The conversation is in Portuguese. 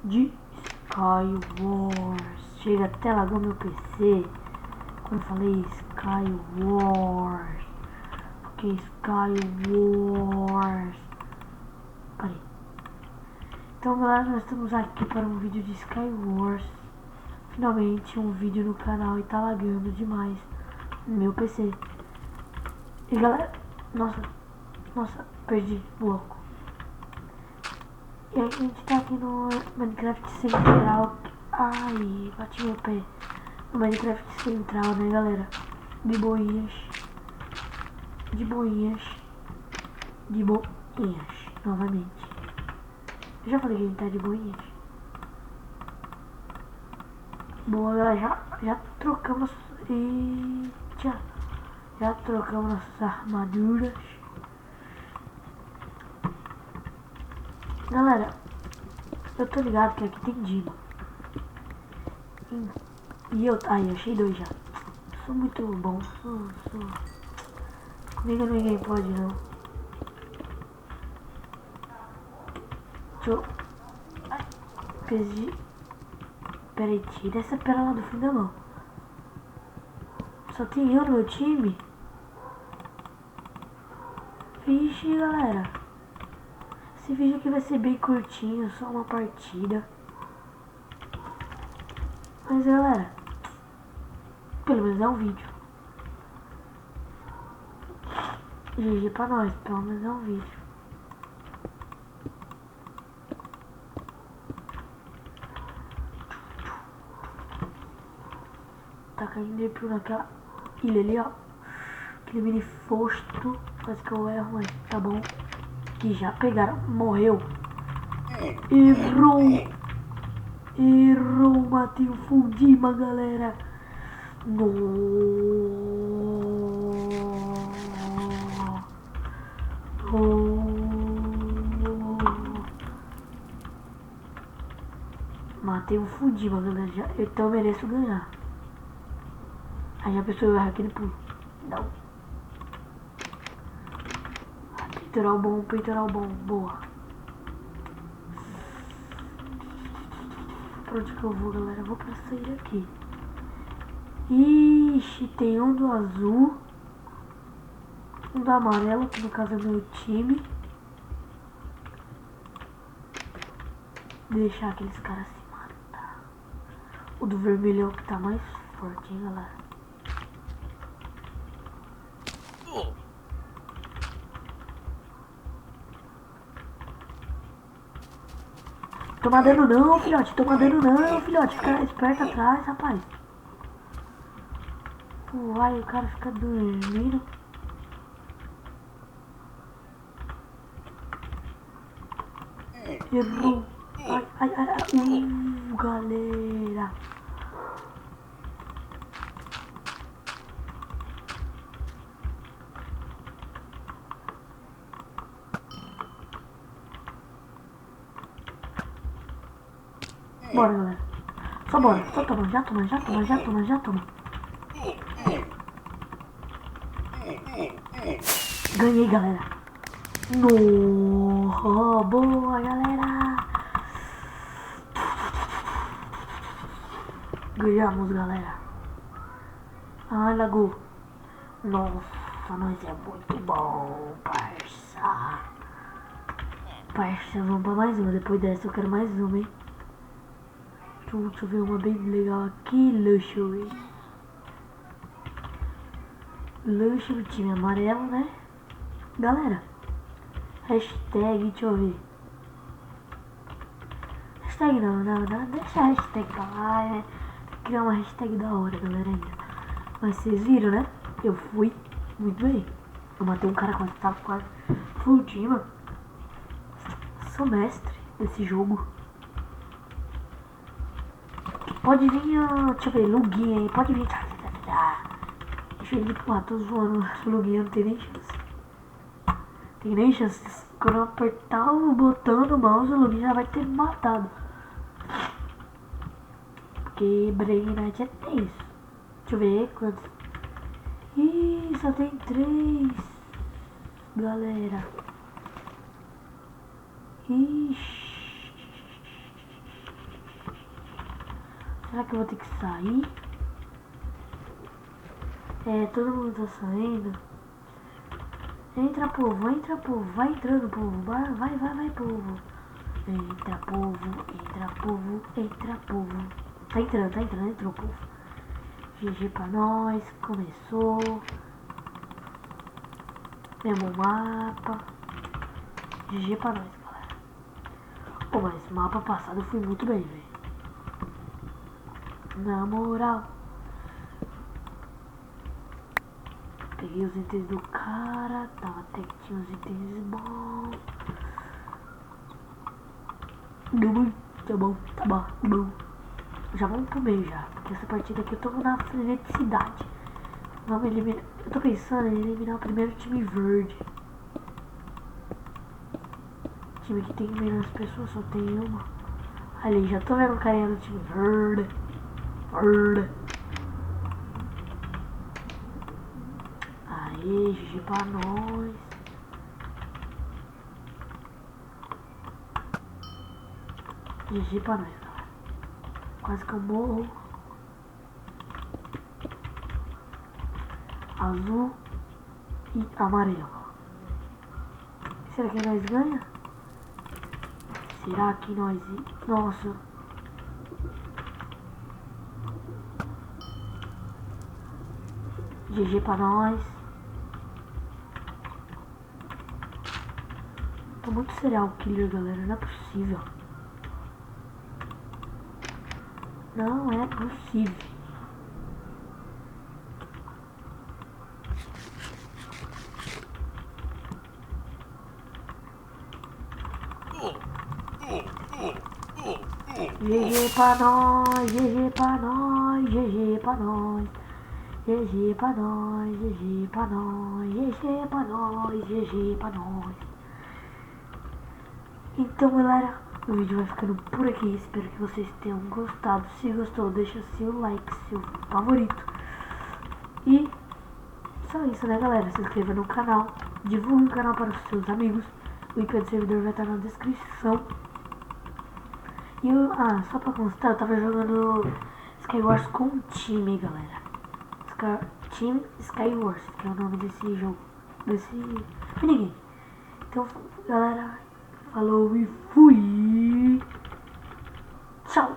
de Skywars. Chega até lagou meu PC quando eu falei Skywars. Porque Skywars. Parei. Então galera, nós estamos aqui para um vídeo de Skywars. Finalmente um vídeo no canal e tá lagando demais no meu PC. E galera, nossa, perdi o bloco. E a gente tá aqui no Minecraft Central. Ai, bati meu pé. No Minecraft Central, né galera? De boinhas. Novamente. Eu já falei que a gente tá de boinhas. Boa galera, já trocamos. Eita. Já trocamos nossas armaduras. Galera, eu tô ligado que aqui tem Dima. E eu... Ai, achei dois já. Sou muito bom. Sou... Comigo ninguém pode não. Deixa eu... Ai, perdi. Pera aí, tira essa pérola lá do fim da mão. Só tem eu no meu time? Vixe, galera. Esse vídeo aqui vai ser bem curtinho, só uma partida. Mas galera, pelo menos é um vídeo. GG pra nós, pelo menos é um vídeo. Tá caindo deep naquela ilha ali, ó. Aquele mini fosto. Quase que eu erro, mas tá bom. Que já pegaram. Morreu. Errou. Matei o Fundima, galera. No. Matei o Fundima, galera. Então eu mereço ganhar. Aí a pessoa erra aquele pulo. Não. Peitoral bom, boa. Pra onde que eu vou, galera? Eu vou pra sair aqui. Ixi, tem um do azul. Um do amarelo, que no caso é meu time. Deixar aqueles caras se matar. O do vermelho é o que tá mais forte, hein, galera? Toma dano não, filhote. Fica esperto atrás, rapaz. Vai, o cara fica dormindo. Errou. Ai. Galera. Bora, galera. Só bora. Só toma. Já toma. Ganhei, galera. No, boa, galera. Ganhamos, galera. Ai, lagou. Nossa, nós é muito bom, parça. Vamos pra mais uma. Depois dessa eu quero mais uma, hein. Deixa eu ver uma bem legal aqui. Luxury. Luxury, time amarelo, né? Galera, hashtag, deixa eu ver. Hashtag não, deixa a hashtag pra lá, né? Criar uma hashtag da hora, galera, ainda. Mas vocês viram, né? Eu fui muito bem. Eu matei um cara quase, tava quase full team. Sou mestre desse jogo. Pode vir, deixa eu ver, Luguinha aí, pode vir. Deixa eu ir, tô zoando. Luguinha não tem nem chance. Quando eu apertar o botão do mouse, o Luguinha já vai ter me matado. Porque Brainite é 3. Deixa eu ver quantos. Ih, só tem 3. Galera. Ixi. Será que eu vou ter que sair? É, todo mundo tá saindo. Entra, povo, vai entrando, povo, vai, povo. Entra, povo. Tá entrando, entrou, povo. GG pra nós, começou. Mesmo mapa. GG pra nós, galera. Pô, mas mapa passado eu fui muito bem, velho. Na moral. Peguei os itens do cara, tava até que tinha uns itens bons. Tá bom. Já vamos pro meio já, porque essa partida aqui eu tô na freneticidade. Vamos eliminar. Eu tô pensando em eliminar o primeiro time verde. Time que tem menos pessoas, só tem uma. Ali, já tô vendo o carinha do time verde. Aê, GG pra nós. GG pra nós, galera. Quase que eu morro. Azul e amarelo. Será que nós ganha? Será que nós... Nossa. GG pra nós. Tô muito serial killer, galera. Não é possível. Não é possível. GG pra nós, GG pra nós, GG pra nós. GG pra nós, GG pra nós, GG pra nós, GG pra nós. Então, galera, o vídeo vai ficando por aqui. Espero que vocês tenham gostado. Se gostou, deixa seu like, seu favorito. E só isso, né, galera? Se inscreva no canal, divulgue o canal para os seus amigos. O IP do servidor vai estar na descrição. E eu, só pra constar, eu tava jogando Skywars com um time, galera. Team Skywars, que é o nome desse jogo, desse minigame. Então, galera, falou e fui! Tchau!